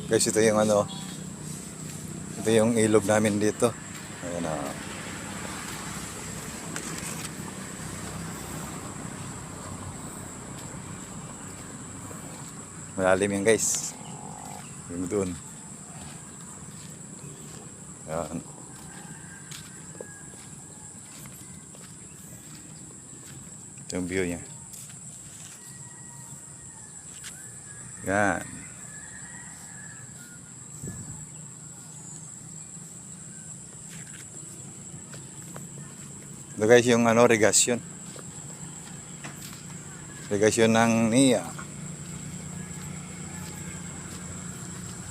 Guys, ito yung ano, ito yung ilog namin dito. Ayan o. Malalim yan guys. Yung doon. Ayan. Ito yung view niya. Yan. Ito guys yung ano, regasyon. Regasyon ng NIA.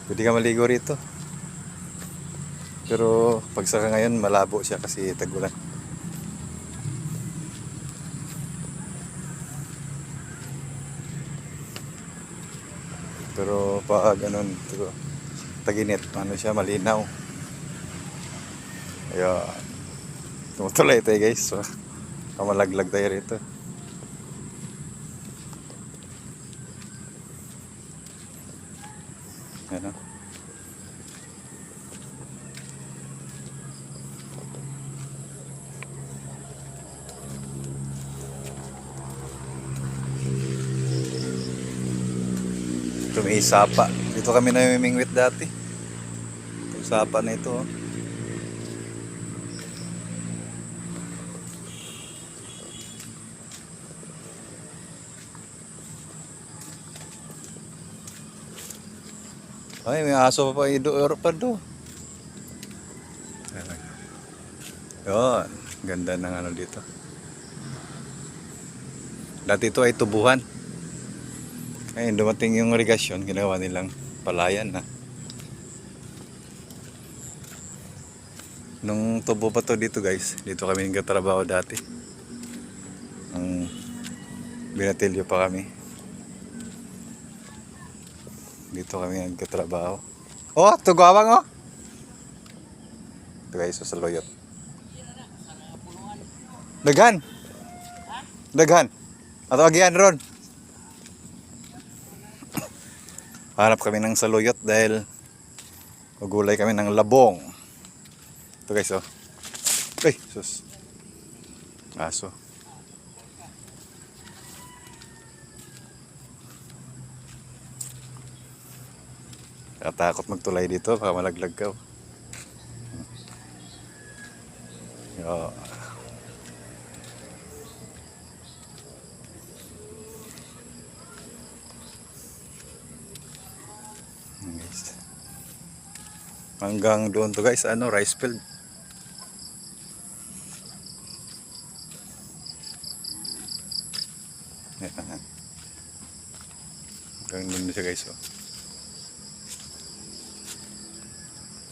Pwede ka maligo rito. Pero pag saka ngayon malabo siya kasi tag-ulan. Pero pag ganun, tag-init, ano siya, malinaw. Ayan. Tumutulay tayo guys. So, kamalaglag tayo rito. Ayan o. Ito may sapa. Dito kami namimingwit dati. Itong sapa na ito. Oh. Ay, may aso pa pa do. Yun. Ganda ng ano dito. Dati ito ay tubuhan. Ngayon dumating yung irigasyon, ginawa nilang palayan na. Nung tubo pa to dito guys, dito kami nagtatrabaho dati. Ang binatilyo pa kami. Dito kami nagtatrabaho. Oh, tugawang oh. Ito guys, sa loyot. Daghan. Daghan. Ato agian ron. Hanap kami ng saluyot dahil magulay kami ng labong. Ito guys oh. Ay, sus. Aso. Katakot magtulay dito, baka malaglag ka. Yo. Guys. Hanggang doon to guys, ano, rice field. Hanggang doon siya guys oh.